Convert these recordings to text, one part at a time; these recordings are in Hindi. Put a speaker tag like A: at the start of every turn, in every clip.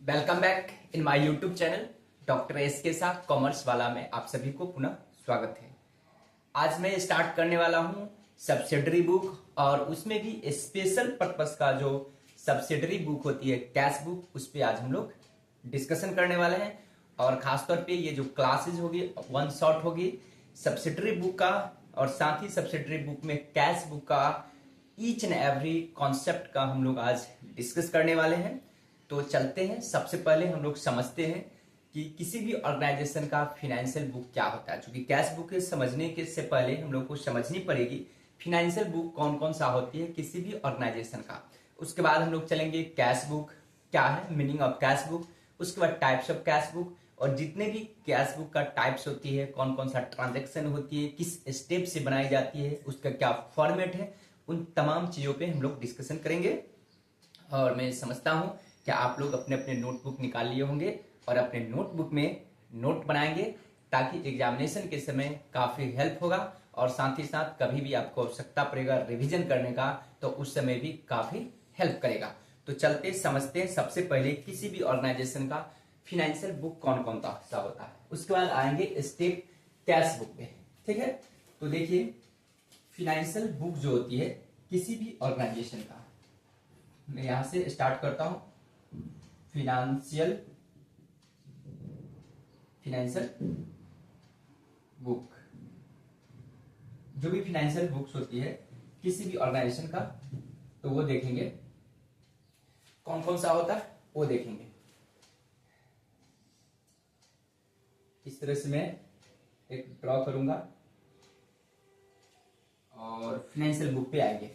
A: Welcome back in my YouTube channel doctor S के साथ कॉमर्स वाला में आप सभी को पुनः स्वागत है। आज मैं स्टार्ट करने वाला हूं सब्सिडरी बुक और उसमें भी स्पेशल पर्पस का जो सब्सिडरी बुक होती है कैश बुक, उस पर आज हम लोग डिस्कशन करने वाले हैं। और खासतौर पे ये जो क्लासेज होगी वन शॉट होगी सब्सिडरी बुक का और साथ ही सब्सिडरी बुक में कैश बुक का ईच एंड एवरी कॉन्सेप्ट का हम लोग आज डिस्कस करने वाले हैं। तो चलते हैं, सबसे पहले हम लोग समझते हैं कि किसी भी ऑर्गेनाइजेशन का फाइनेंशियल बुक क्या होता है। क्योंकि कैश बुक समझने के से पहले हम लोग को समझनी पड़ेगी फाइनेंशियल बुक कौन कौन सा होती है किसी भी ऑर्गेनाइजेशन का। उसके बाद हम लोग चलेंगे कैश बुक क्या है, मीनिंग ऑफ कैश बुक। उसके बाद टाइप्स ऑफ कैश बुक और जितने भी कैश बुक का टाइप्स होती है, कौन कौन सा ट्रांजेक्शन होती है, किस स्टेप से बनाई जाती है, उसका क्या फॉर्मेट है, उन तमाम चीजों पे हम लोग डिस्कशन करेंगे। और मैं समझता हूं कि आप लोग अपने अपने नोटबुक निकाल लिए होंगे और अपने नोटबुक में नोट बनाएंगे ताकि एग्जामिनेशन के समय काफी हेल्प होगा। और साथ ही साथ कभी भी आपको आवश्यकता पड़ेगा रिवीजन करने का तो उस समय भी काफी हेल्प करेगा। तो चलते समझते हैं सबसे पहले किसी भी ऑर्गेनाइजेशन का फाइनेंशियल बुक कौन कौन सा होता है। उसके बाद आएंगे स्टेप कैश बुक पे, ठीक है। तो देखिए फाइनेंशियल बुक जो होती है किसी भी ऑर्गेनाइजेशन का, मैं यहां से स्टार्ट करता हूं। फाइनेंशियल बुक, जो भी फाइनेंशियल बुक्स होती है किसी भी ऑर्गेनाइजेशन का, तो वो देखेंगे कौन कौन सा होता है, वो देखेंगे। इस तरह से मैं एक ड्रॉ करूंगा और फाइनेंशियल बुक पे आएंगे।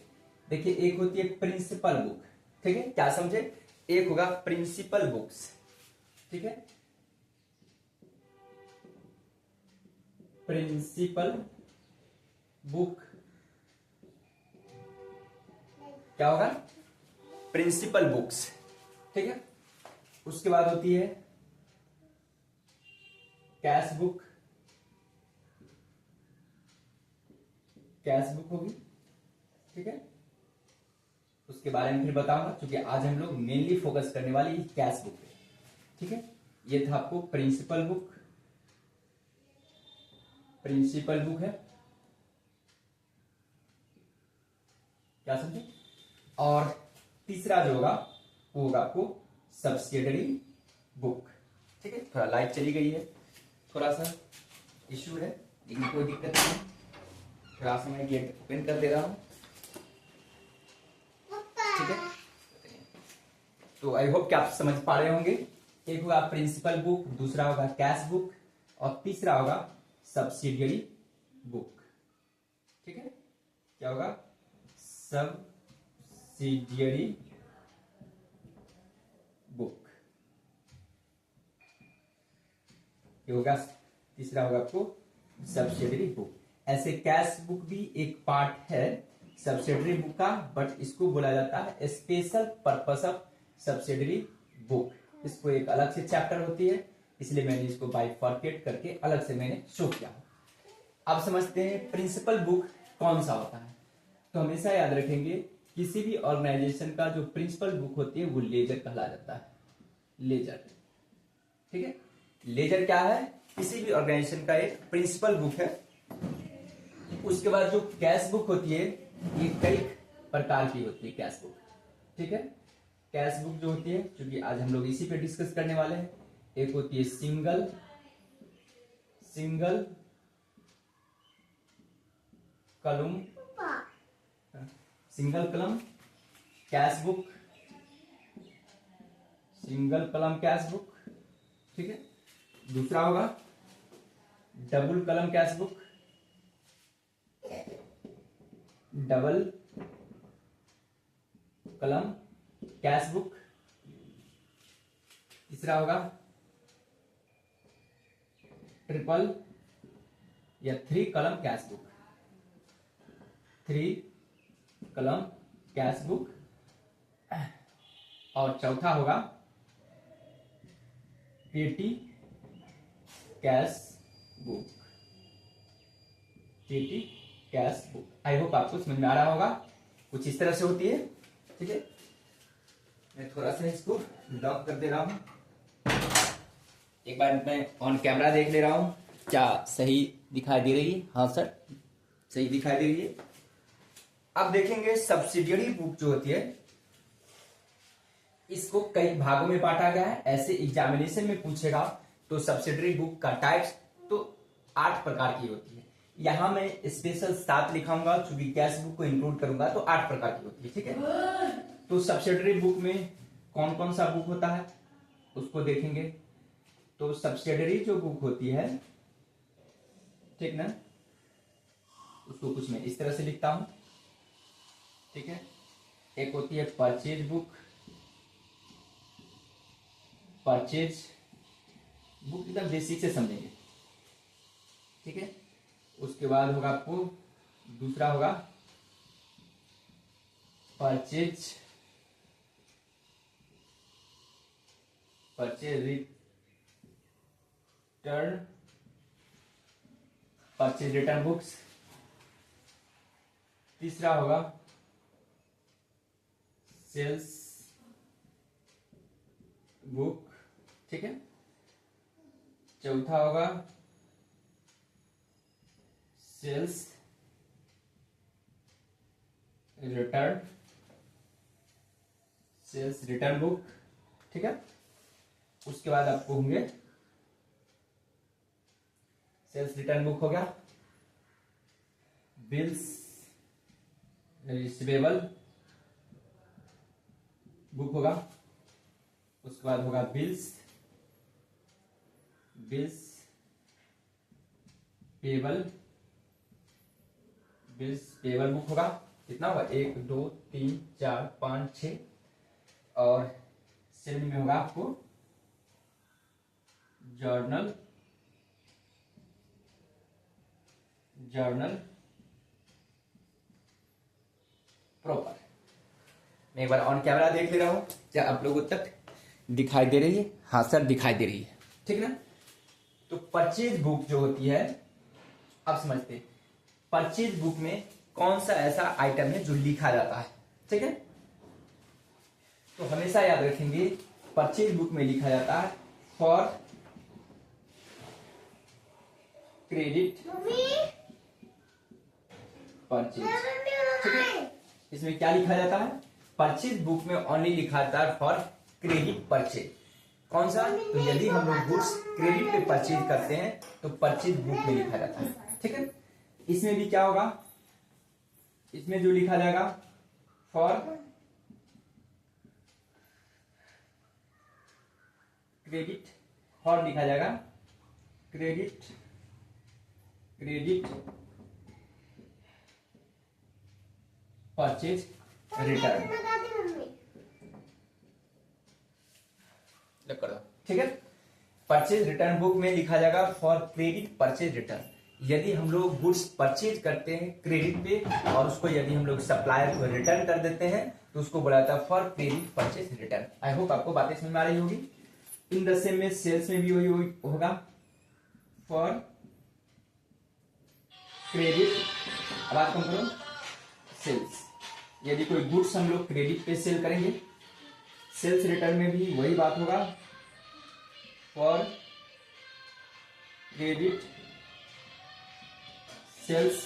A: देखिए एक होती है प्रिंसिपल बुक, ठीक है, क्या समझे। एक होगा प्रिंसिपल बुक्स, ठीक है, प्रिंसिपल बुक क्या होगा, प्रिंसिपल बुक्स, ठीक है। उसके बाद होती है कैश बुक, कैश बुक होगी, ठीक है। उसके बारे में फिर बताऊंगा क्योंकि आज हम लोग मेनली फोकस करने वाले कैश बुक पे, ठीक है। ये था आपको प्रिंसिपल बुक, प्रिंसिपल बुक है, क्या समझे। और तीसरा जो होगा वो होगा आपको सब्सिडरी बुक, ठीक है। थोड़ा लाइट चली गई है, थोड़ा सा इश्यू है लेकिन कोई दिक्कत नहीं। थोड़ा सा मैं गेट ओपन कर दे रहा हूं, ठीक है। तो आई होप कि आप समझ पा रहे होंगे। एक होगा प्रिंसिपल बुक, दूसरा होगा कैश बुक और तीसरा होगा सब्सिडियरी बुक, ठीक है। क्या होगा, सब्सिडियरी बुक ये होगा। तीसरा होगा आपको सब्सिडियरी बुक। ऐसे कैश बुक भी एक पार्ट है सब्सिडरी बुक का, बट इसको बोला जाता है special purpose of subsidiary book. इसको एक अलग से चैप्टर होती है, इसलिए मैंने इसको बाइफर्केट करके अलग से मैंने शो किया। अब समझते हैं प्रिंसिपल बुक कौन सा होता है। तो हमेशा याद रखेंगे किसी भी ऑर्गेनाइजेशन का जो प्रिंसिपल बुक होती है वो लेजर कहला जाता है, लेजर, ठीक है। लेजर क्या है, किसी भी ऑर्गेनाइजेशन का एक प्रिंसिपल बुक है। उसके बाद जो कैश बुक होती है ये कई प्रकार की होती है कैश बुक, ठीक है। कैश बुक जो होती है, क्योंकि आज हम लोग इसी पे डिस्कस करने वाले हैं, एक होती है सिंगल कलम, सिंगल कलम कैश बुक, सिंगल कलम कैश बुक, ठीक है। दूसरा होगा डबल कलम कैश बुक, डबल कलम कैश बुक। तीसरा होगा ट्रिपल या थ्री कलम कैश बुक, थ्री कलम कैश बुक। और चौथा होगा पेटी कैश बुक, पेटी कैश बुक। आई होप आपको समझ में आ रहा होगा, कुछ इस तरह से होती है, ठीक है। मैं थोड़ा सा इसको लॉक कर दे रहा हूं। एक बार मैं ऑन कैमरा देख ले रहा हूँ, क्या सही दिखाई दे रही है? हाँ सर, सही दिखाई दे रही है। अब देखेंगे सब्सिडियरी बुक जो होती है, इसको कई भागों में बांटा गया है। ऐसे एग्जामिनेशन में पूछेगा तो सब्सिडियरी बुक का टाइप्स तो 8 प्रकार की होती है। यहां मैं स्पेशल 7 लिखाऊंगा, चूंकि कैश बुक को इंक्लूड करूंगा तो 8 प्रकार की होती है। ठीक है, तो सब्सिडियरी बुक में कौन कौन सा बुक होता है उसको देखेंगे। तो सब्सिडियरी जो बुक होती है, ठीक ना, उसको कुछ मैं इस तरह से लिखता हूं। ठीक है, एक होती है परचेज बुक। परचेज बुक एकदम बेसिक से समझेंगे। ठीक है, उसके बाद होगा आपको दूसरा होगा purchase return, purchase return books. तीसरा होगा सेल्स बुक। ठीक है, चौथा होगा sales return, sales return book. ठीक है, उसके बाद आपको होंगे सेल्स रिटर्न बुक हो गया, बिल्स रिसीवेबल बुक होगा, उसके बाद होगा बिल्स पेबल बुक होगा। कितना होगा? 1 2 3 4 5 6। और सेल में होगा आपको जर्नल प्रॉपर। मैं एक बार ऑन कैमरा देख ले रहा हूं, क्या आप लोगों तक दिखाई दे रही है? हाँ सर, दिखाई दे रही है। ठीक ना, तो परचेज बुक जो होती है, आप समझते हैं परचेज बुक में कौन सा ऐसा आइटम है जो लिखा जाता है। ठीक है, तो हमेशा याद रखेंगे परचेज बुक में लिखा जाता है फॉर क्रेडिट परचेज। ठीक है, इसमें क्या लिखा जाता है? परचेज बुक में ओनली लिखा जाता है फॉर क्रेडिट परचेज। कौन सा? तो यदि हम लोग गुड्स क्रेडिट पे परचेज करते हैं तो परचेज बुक में लिखा जाता है। ठीक है, इसमें भी क्या होगा? इसमें जो लिखा जाएगा फॉर क्रेडिट, फॉर लिखा जाएगा क्रेडिट परचेज रिटर्न। ठीक है, परचेज रिटर्न बुक में लिखा जाएगा फॉर क्रेडिट परचेज रिटर्न। यदि हम लोग गुड्स परचेज करते हैं क्रेडिट पे और उसको यदि हम लोग सप्लायर को रिटर्न कर देते हैं तो उसको बोला जाता है for credit purchase return. I hope आपको बातें समझ में आ रही होगी। इन द सेम में सेल्स में भी वही होगा फॉर क्रेडिट। अब बात कम करो सेल्स, यदि कोई गुड्स हम लोग क्रेडिट पे सेल करेंगे, सेल्स रिटर्न में भी वही बात होगा फॉर क्रेडिट सेल्स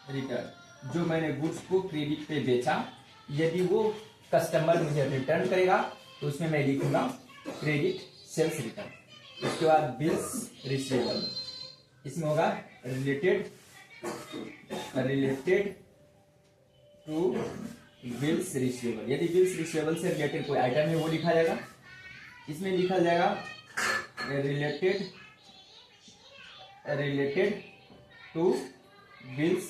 A: रिटर्न। जो मैंने गुड्स को क्रेडिट पे बेचा, यदि वो कस्टमर मुझे रिटर्न करेगा तो उसमें मैं लिखूंगा क्रेडिट सेल्स रिटर्न। उसके बाद बिल्स रिसीवेबल, इसमें होगा रिलेटेड टू बिल्स रिसीवेबल। यदि बिल्स रिसीवेबल से रिलेटेड कोई आइटम है वो लिखा जाएगा। इसमें लिखा जाएगा रिलेटेड टू बिल्स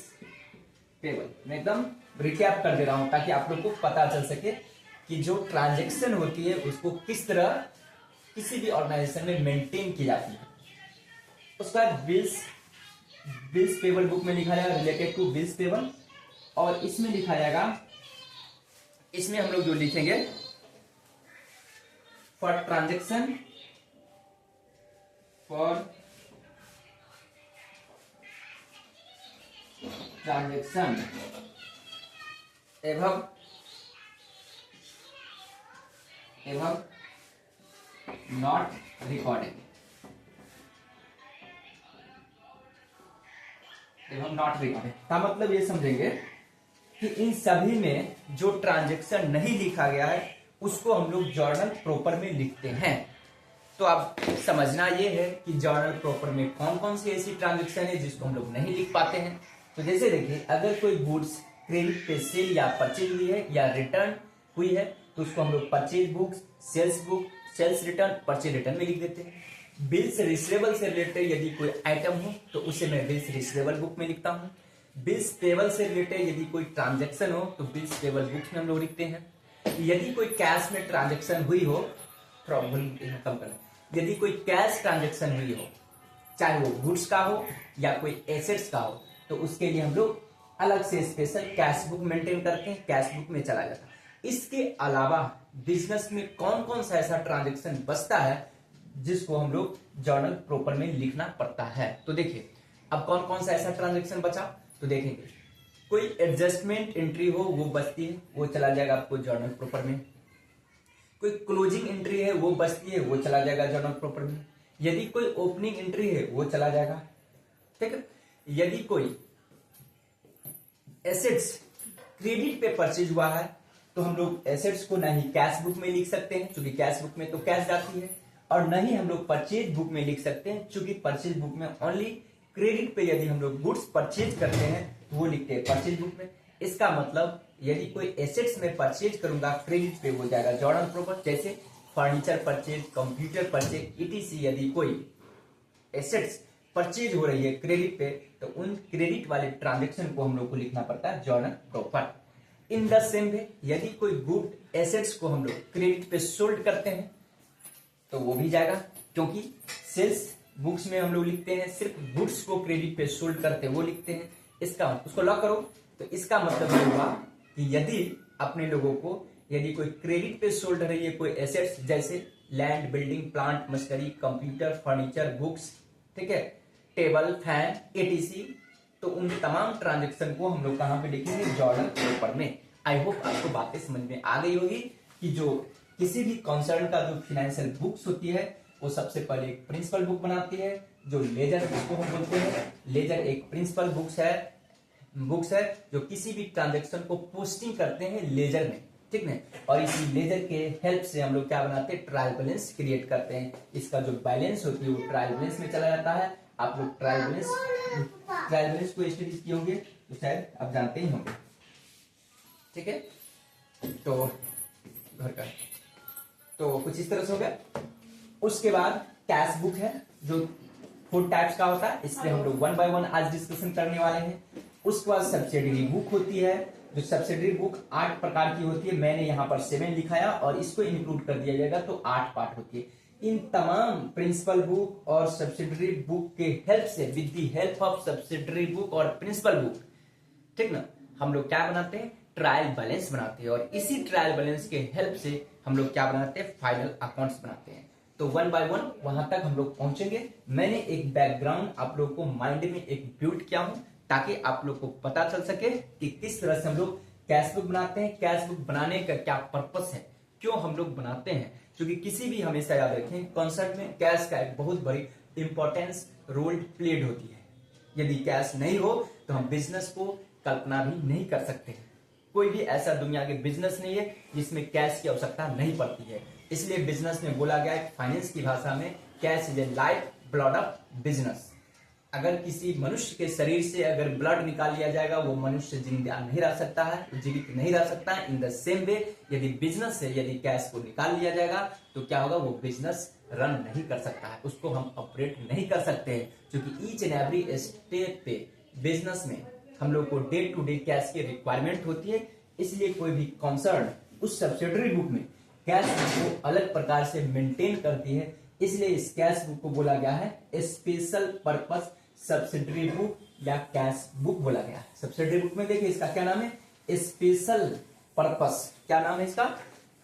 A: पेबल। मैं एकदम रिकैप कर दे रहा हूं ताकि आप लोग को पता चल सके कि जो ट्रांजैक्शन होती है उसको किस तरह किसी भी ऑर्गेनाइजेशन में मेंटेन की जाती है। उसके बाद बिल्स पेबल बुक में लिखा जाएगा रिलेटेड टू बिल्स पेबल। और इसमें लिखा जाएगा, इसमें हम लोग जो लिखेंगे फॉर ट्रांजैक्शन एवं नॉट रिकॉर्डेड। हम नॉट रिकॉर्डेड का मतलब ये समझेंगे कि इन सभी में जो ट्रांजैक्शन नहीं लिखा गया है उसको हम लोग जर्नल प्रॉपर में लिखते हैं। तो अब समझना ये है कि जर्नल प्रॉपर में कौन कौन सी ऐसी ट्रांजैक्शन है जिसको हम लोग नहीं लिख पाते हैं। तो जैसे देखिए, अगर कोई गुड्स क्रेडिट पे सेल या परचेज हुई है या रिटर्न हुई है तो उसको हम लोग purchase book, sales return, purchase return में लिख देते हैं। बिल्स रिसीवेबल से रिलेटेड यदि कोई आइटम हो तो उसे मैं बिल्स रिसीवेबल बुक में लिखता हूँ। बिल्स पेबल से रिलेटेड यदि कोई ट्रांजैक्शन हो तो बिल्स पेबल बुक्स में हम लोग लिखते हैं। यदि कोई कैश में ट्रांजैक्शन हुई हो, प्रॉब्लम कम करें, यदि कोई कैश ट्रांजैक्शन हुई हो, चाहे वो गुड्स का हो या कोई एसेट्स का हो, तो उसके लिए हम लोग अलग से स्पेशल कैश बुक मेंटेन करते हैं, कैश बुक में चला जाता है। इसके अलावा बिजनेस में कौन कौन सा ऐसा ट्रांजैक्शन बचता है जिसको हम लोग जर्नल प्रॉपर में लिखना पड़ता है। तो देखिए, अब कौन कौन सा ऐसा ट्रांजैक्शन बचा, तो देखेंगे। कोई एडजस्टमेंट एंट्री हो वो बचती है, वो चला जाएगा आपको जर्नल प्रॉपर में। कोई क्लोजिंग एंट्री है वो बचती है, वो चला जाएगा जर्नल प्रॉपर में। यदि कोई ओपनिंग एंट्री है वो चला जाएगा, ठीक है। यदि कोई एसेट्स क्रेडिट पे परचेज हुआ है तो हम लोग एसेट्स को ना ही कैश बुक में लिख सकते हैं क्योंकि कैश बुक में तो कैश जाती है, और न ही हम लोग परचेज बुक में लिख सकते हैं क्योंकि परचेज बुक में ओनली क्रेडिट पे यदि हम लोग गुड्स परचेज करते हैं तो वो लिखते हैं परचेज बुक में। इसका मतलब यदि कोई एसेट्स में परचेज करूंगा क्रेडिट पे वो जाएगा जर्नल प्रॉपर, जैसे furniture purchase, computer purchase, etc. यदि कोई एसेट्स परचेज हो रही है क्रेडिट पे तो उन क्रेडिट वाले ट्रांजेक्शन को हम लोग को लिखना पड़ता है journal proper. In the same way यदि कोई गुड एसेट्स को हम लोग क्रेडिट पे सोल्ड करते हैं तो वो भी जाएगा, क्योंकि सेल्स बुक्स में हम लोग लिखते हैं सिर्फ गुड्स को क्रेडिट पे सोल्ड करते हैं वो लिखते हैं। इसका उसको लॉक करो, तो इसका मतलब ये हुआ कि यदि अपने लोगों को यदि कोई क्रेडिट पे सोल्ड रही है कोई एसेट्स, जैसे land, building, plant, machinery, computer, furniture, books, ठीक है, टेबल, फैन, एटीसी, तो उन तमाम ट्रांजेक्शन को हम लोग कहां पे लिखेंगे, जर्नल पेपर में। आई होप आपको बातें समझ में आ गई होगी कि जो किसी भी कंसर्न का जो फाइनेंशियल बुक्स होती है वो सबसे पहले एक प्रिंसिपल बुक बनाती है, जो लेजर उसको हम बोलते हैं। लेजर एक प्रिंसिपल बुक्स है जो किसी भी ट्रांजेक्शन को पोस्टिंग करते हैं लेजर में, ठीक है। और इसी लेजर के हेल्प से हम लोग क्या बनाते हैं, ट्रायल बैलेंस क्रिएट करते हैं। इसका जो बैलेंस होती है वो ट्रायल बैलेंस में चला जाता है। आप लोग ट्रायल बैलेंस को स्टडी किए होंगे तो शायद आप जानते ही होंगे, ठीक है। तो घर का तो कुछ इस तरह से हो गया। उसके बाद कैश बुक है जो 4 टाइप्स का होता है, इसलिए हम लोग 1 बाय 1 आज डिस्कशन करने वाले हैं। उसके बाद सब्सिडरी बुक होती है, जो सब्सिडरी बुक 8 प्रकार की होती है। मैंने यहाँ पर 7 लिखाया और इसको इंक्लूड कर दिया जाएगा तो 8 पार्ट होती है। इन तमाम प्रिंसिपल बुक और सब्सिडरी बुक के हेल्प से, with the help of subsidiary book और प्रिंसिपल बुक, ठीक ना, हम लोग क्या बनाते हैं, ट्रायल बैलेंस बनाते हैं। और इसी ट्रायल बैलेंस के हेल्प से हम लोग क्या बनाते हैं, फाइनल अकाउंट्स बनाते हैं। तो 1 बाय 1 वहां तक हम लोग पहुंचेंगे। मैंने एक बैकग्राउंड आप लोग को माइंड में एक बिल्ड किया हूं ताकि आप लोग को पता चल सके कि किस तरह से हम लोग कैश बुक बनाते हैं, कैश बुक बनाने का क्या पर्पस है, क्यों हम लोग बनाते हैं। क्योंकि किसी भी, हमेशा याद रखें, कॉन्सेप्ट में कैश का एक बहुत बड़ी इंपॉर्टेंस रोल प्लेड होती है। यदि कैश नहीं हो तो हम बिजनेस को कल्पना भी नहीं कर सकते। कोई भी ऐसा दुनिया के बिजनेस नहीं है जिसमें कैश की आवश्यकता नहीं पड़ती है। इसलिए बिजनेस में बोला गया है फाइनेंस की भाषा में, cash is a life blood of business. अगर किसी मनुष्य के शरीर से अगर ब्लड निकाल लिया जाएगा वो मनुष्य जिंदा नहीं रह सकता है, जीवित नहीं रह सकता है। इन द सेम वे यदि बिजनेस से यदि कैश को निकाल लिया जाएगा तो क्या होगा, वो बिजनेस रन नहीं कर सकता है, उसको हम ऑपरेट नहीं कर सकते हैं। क्योंकि ईच एंड एवरी स्टेप पे बिजनेस में हम लोग को डे टू डे कैश की रिक्वायरमेंट होती है। इसलिए कोई भी कंसर्न उस सब्सिडरी बुक में कैश बुक को अलग प्रकार से मेंटेन करती है। इसलिए इस कैश बुक को बोला गया है स्पेशल पर्पस सब्सिडरी बुक या कैश बुक बोला गया है। सब्सिडरी बुक में देखिए इसका क्या नाम है, स्पेशल पर्पस। क्या नाम है इसका,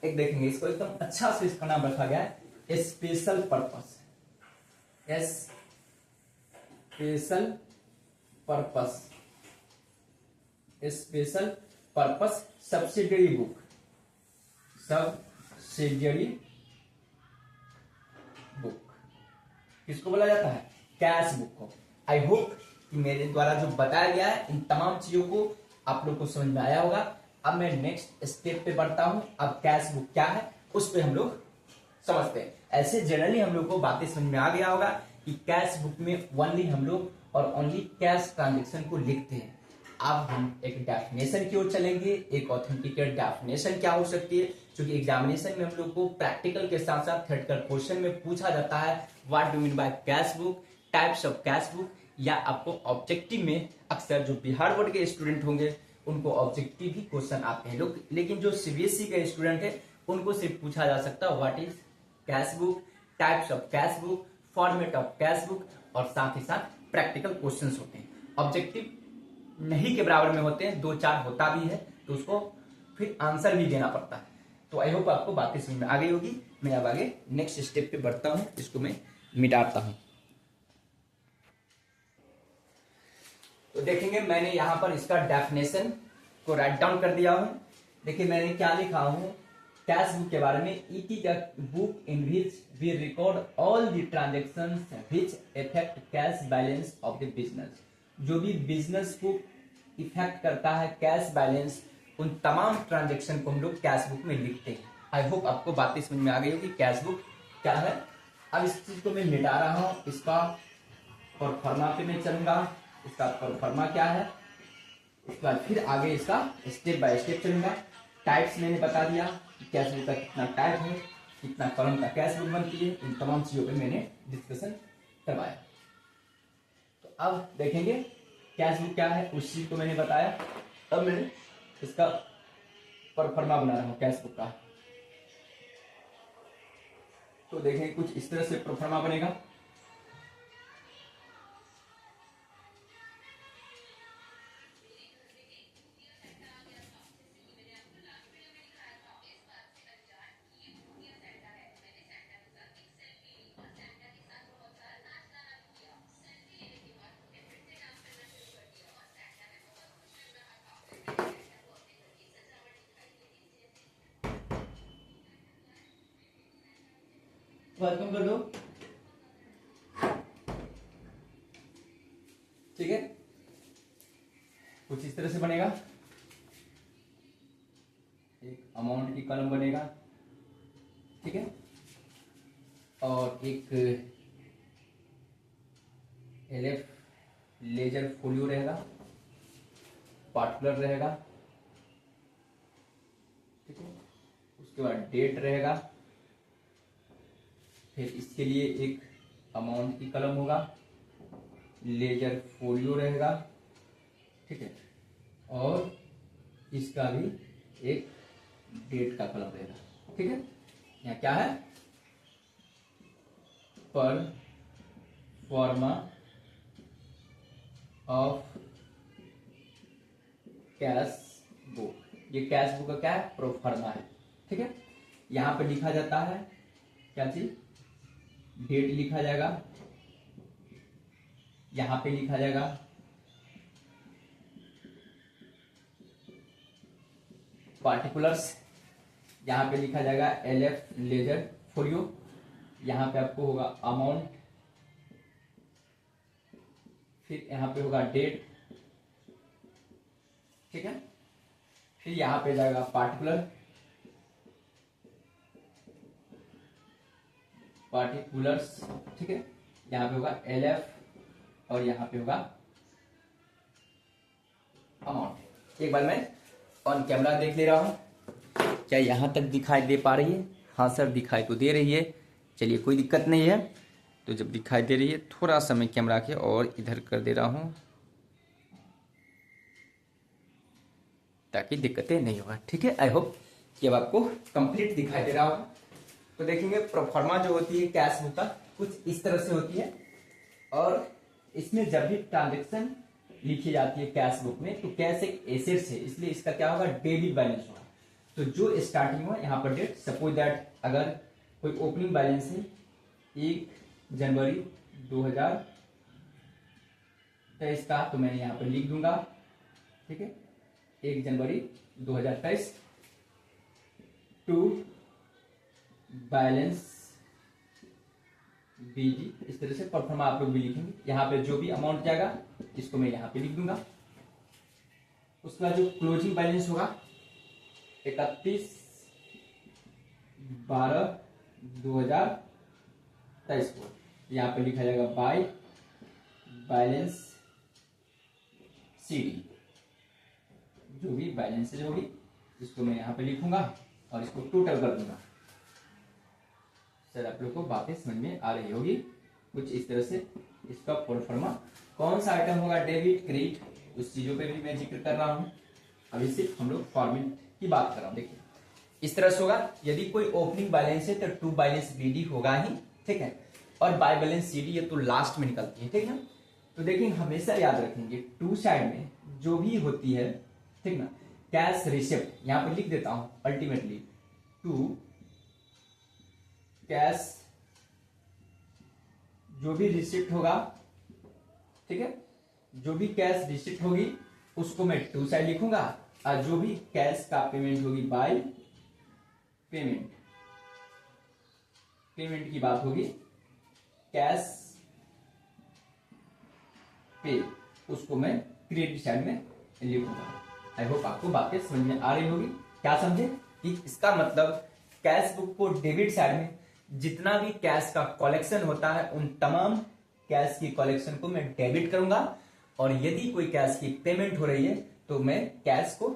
A: एक देखेंगे, इसको एकदम अच्छा से इसका नाम रखा गया है special purpose. Special purpose, special purpose subsidiary book, subsidiary book किसको बोला जाता है, कैश बुक को। आई होप कि मेरे द्वारा जो बताया गया है इन तमाम चीजों को आप लोग को समझ में आया होगा। अब मैं नेक्स्ट स्टेप पे बढ़ता हूं। अब कैश बुक क्या है उस पे हम लोग समझते हैं। ऐसे जनरली हम लोग को बातें समझ में आ गया होगा कि कैश बुक में ओनली हम लोग और ओनली कैश ट्रांजेक्शन को लिखते हैं। अब हम एक डेफिनेशन की ओर चलेंगे। एक ऑथेंटिकेट डेफिनेशन क्या हो सकती है, क्योंकि एग्जामिनेशन में हम लोग को प्रैक्टिकल के साथ साथ थ्योरेटिकल क्वेश्चन में पूछा जाता है what do mean by cash book, types of cash book, या आपको ऑब्जेक्टिव में अक्सर जो बिहार बोर्ड के स्टूडेंट होंगे उनको ऑब्जेक्टिव भी क्वेश्चन आते हैं लोग, लेकिन जो सीबीएसई के स्टूडेंट है उनको सिर्फ पूछा जा सकता है what is cash book, types of cash book, format of cash book, और साथ ही साथ प्रैक्टिकल क्वेश्चंस होते हैं। ऑब्जेक्टिव नहीं के बराबर में होते हैं, 2-4 होता भी है तो उसको फिर आंसर भी देना पड़ता है। तो आई होप आपको बातें समझ में आ गई होगी। मैं अब आगे नेक्स्ट स्टेप पे बढ़ता हूं, इसको मैं मिटाता हूं। तो देखेंगे मैंने यहां पर इसका डेफिनेशन को राइट डाउन कर दिया हूं। देखिए मैंने क्या लिखा हूं कैश बुक के बारे में, it is a book in which we record all the transactions which affect cash balance of the business. जो भी बिजनेस को इफेक्ट करता है कैश बैलेंस, उन तमाम ट्रांजेक्शन को हम लोग कैश बुक में लिखते हैं। आई होप आपको बातें समझ में आ गई होगी कैश बुक क्या है। अब इस चीज को मैं मिटा रहा हूं, इसका परफॉर्मा पे मैं चलूंगा। इसका परफॉर्मा क्या है, उसके बाद फिर आगे इसका स्टेप बाय स्टेप चलूंगा। टाइप्स मैंने बता दिया कि कैश बुक का कितना टाइप है, कितना कॉलम का कैश बुक बनती है, इन तमाम चीजों पे मैंने डिस्कशन करवाया। तो अब देखेंगे कैश बुक क्या है, उस चीज को मैंने बताया। अब मैं इसका परफॉर्मा बना रहा हूं कैश बुक का। तो देखेंगे कुछ इस तरह से परफॉर्मा बनेगा। कम कर दो, ठीक है। कुछ इस तरह से बनेगा, एक अमाउंट की कॉलम बनेगा, ठीक है, और एक एलएफ लेजर फोलियो रहेगा, पार्टिकुलर रहेगा, ठीक है। उसके बाद डेट रहेगा, फिर इसके लिए एक अमाउंट की कलम होगा, लेजर फोलियो रहेगा, ठीक है, और इसका भी एक डेट का कलम रहेगा, ठीक है। यहाँ क्या है, पर फॉर्मा ऑफ कैश बुक, ये कैश बुक का क्या है, प्रोफार्मा है, ठीक है। यहां पे लिखा जाता है क्या चीज, डेट लिखा जाएगा, यहां पे लिखा जाएगा पार्टिकुलर्स, यहां पे लिखा जाएगा एलएफ लेजर फोलियो, यहां पे आपको होगा अमाउंट, फिर यहां पे होगा डेट, ठीक है। फिर यहां पे जाएगा पार्टिकुलर्स, ठीक है। यहां पे होगा एलएफ और यहां पे होगा अमाउंट। एक बार मैं ऑन कैमरा देख ले रहा हूं, क्या यहां तक दिखाई दे पा रही है? हाँ सर दिखाई तो दे रही है, चलिए कोई दिक्कत नहीं है। तो जब दिखाई दे रही है थोड़ा सा मैं कैमरा के और इधर कर दे रहा हूं ताकि दिक्कतें नहीं होगा, ठीक है। आई होप कि अब आपको कंप्लीट दिखाई दे रहा होगा। तो देखेंगे प्रोफार्मा जो होती है कैश बुक का कुछ इस तरह से होती है, और इसमें जब भी ट्रांजेक्शन लिखी जाती है कैश बुक में तो कैश एक एसेट्स है, इसलिए इसका क्या होगा, डेबिट बैलेंस होगा। तो जो स्टार्टिंग में यहाँ पर डेट, सपोज दैट अगर कोई ओपनिंग बैलेंस है 1 जनवरी 2023 का, तो मैं यहाँ पर लिख दूंगा, ठीक है, 1 जनवरी 2023 टू बैलेंस BD, इस तरह से परफॉर्मा आप लोग भी लिखेंगे। यहाँ पे जो भी अमाउंट जाएगा इसको मैं यहाँ पे लिख दूंगा। उसके बाद जो क्लोजिंग बैलेंस होगा 31/12/2023 को यहाँ पे लिखा जाएगा बाय बैलेंस CD। जो भी बैलेंसेज होगी इसको मैं यहाँ पे लिखूंगा और इसको टोटल कर दूंगा। सर आप लोग को बातें समझ में आ रही होगी कुछ इस तरह से। इसका प्रोफार्मा कौन सा आइटम होगा, डेबिट क्रेडिट, उस चीजों पे भी मैं जिक्र कर रहा हूँ। अभी सिर्फ हम लोग फॉर्मेट की बात कर रहा हूँ। देखिए इस तरह से होगा, यदि कोई ओपनिंग बैलेंस है तो टू बैलेंस BD होगा ही, ठीक है, और बाय बैलेंस CD ये तो लास्ट में निकलती है, ठीक है। तो देखिए हमेशा याद रखेंगे टू साइड में जो भी होती है, ठीक ना, कैश रिसिप्ट यहाँ पे लिख देता हूं अल्टीमेटली टू कैश, जो भी रिसिप्ट होगा, ठीक है, जो भी कैश रिसिप्ट होगी उसको मैं टू साइड लिखूंगा, और जो भी कैश का पेमेंट होगी बाय पेमेंट, पेमेंट की बात होगी कैश पे, उसको मैं क्रेडिट साइड में लिखूंगा। आई होप आपको बातें समझ में आ रही होगी। क्या समझे कि इसका मतलब कैश बुक को डेबिट साइड में जितना भी कैश का कलेक्शन होता है उन तमाम कैश की कलेक्शन को मैं डेबिट करूंगा, और यदि कोई कैश की पेमेंट हो रही है तो मैं कैश को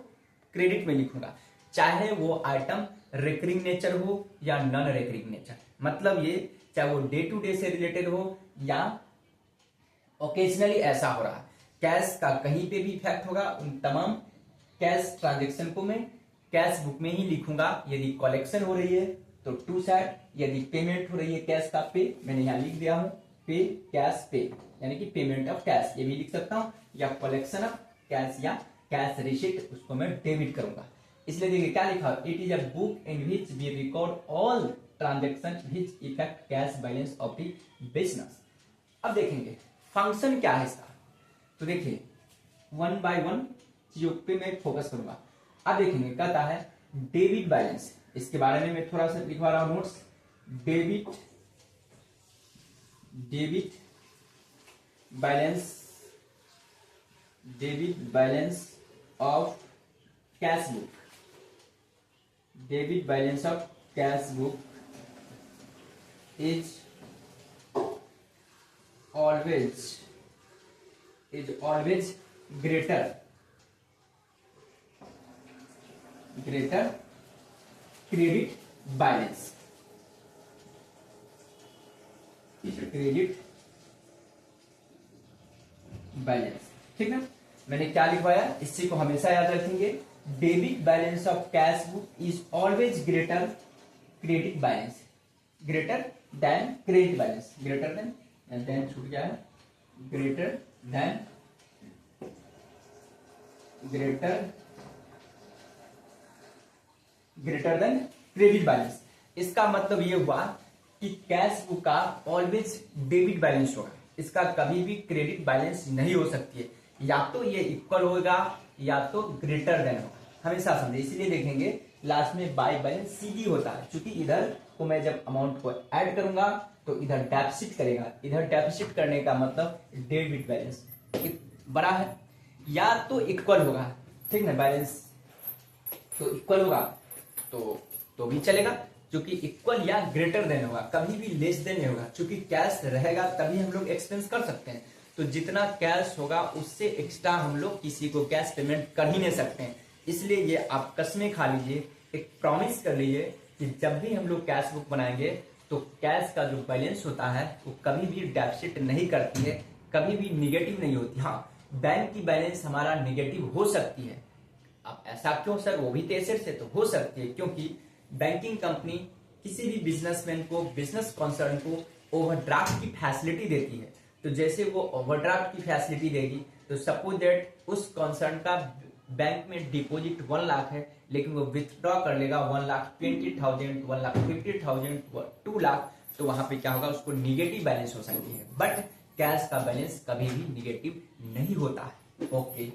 A: क्रेडिट में लिखूंगा, चाहे वो आइटम रिकरिंग नेचर हो या नॉन रिकरिंग नेचर। मतलब ये चाहे वो डे टू डे से रिलेटेड हो या ओकेजनली ऐसा हो रहा है, कैश का कहीं पे भी इफेक्ट होगा उन तमाम कैश ट्रांजेक्शन को मैं कैश बुक में ही लिखूंगा। यदि कलेक्शन हो रही है तो टू साइड, यदि पेमेंट हो रही है कैश का पे, मैंने यहाँ लिख दिया हूं पे कैश पे, यानी कि पेमेंट ऑफ कैश ये भी लिख सकता हूं, या कलेक्शन ऑफ कैश या कैश रिसिप्ट उसको मैं डेबिट करूंगा। इसलिए देखिए क्या लिखा, it is a book in which we record all transaction which effect cash balance of the business. अब देखेंगे फंक्शन क्या है इसका, तो देखिए वन बाय वन चीजों पे मैं फोकस करूंगा। अब देखेंगे कहता है डेबिट बैलेंस, इसके बारे में मैं थोड़ा सा लिखवा रहा हूं notes. Debit balance of cash book, debit balance of cash book is always greater credit balance, ठीक है। मैंने क्या लिखवाया, इसी को हमेशा याद रखेंगे, debit balance of cash book is always greater credit balance, greater than credit balance, greater than छूट गया है, ग्रेटर देन क्रेडिट बैलेंस। इसका मतलब ये हुआ कि कैश बुक का ऑलवेज डेबिट बैलेंस होगा, इसका कभी भी क्रेडिट बैलेंस नहीं हो सकती है, या तो ये इक्वल होगा या तो ग्रेटर देन होगा, हमेशा समझे। इसलिए देखेंगे लास्ट में बाय बैलेंस CD होता है, क्योंकि इधर को मैं जब अमाउंट को ऐड करूंगा तो इधर डेफिसिट करेगा, इधर डेफिसिट करने का मतलब डेबिट बैलेंस बड़ा है, या तो इक्वल होगा, ठीक ना, बैलेंस तो इक्वल होगा तो भी चलेगा, क्योंकि इक्वल या ग्रेटर देन होगा, कभी भी लेस देन नहीं होगा, क्योंकि कैश रहेगा तभी हम लोग एक्सपेंस कर सकते हैं। तो जितना कैश होगा उससे एक्स्ट्रा हम लोग किसी को कैश पेमेंट कर ही नहीं सकते हैं। इसलिए ये आप कसमें खा लीजिए, एक प्रॉमिस कर लीजिए कि जब भी हम लोग कैश बुक बनाएंगे तो कैश का जो बैलेंस होता है वो कभी भी डेफिसिट नहीं करती है, कभी भी निगेटिव नहीं होती। हाँ, बैंक की बैलेंस हमारा निगेटिव हो सकती है। अब ऐसा क्यों सर, वो भी तो एसेट से तो हो सकती है, क्योंकि बैंकिंग कंपनी किसी भी बिजनेसमैन को, बिजनेस कंसर्न को ओवरड्राफ्ट की फैसिलिटी देती है। तो जैसे वो ओवरड्राफ्ट की फैसिलिटी देगी तो सपोज दैट उस कंसर्न का बैंक में डिपॉजिट 1 लाख है, लेकिन वो विथड्रॉ कर लेगा 1,20,000, 1,50,000, 2 लाख, तो वहां पे क्या होगा, उसको निगेटिव बैलेंस हो सकती है। बट कैश का बैलेंस कभी भी निगेटिव नहीं होता है। ओके,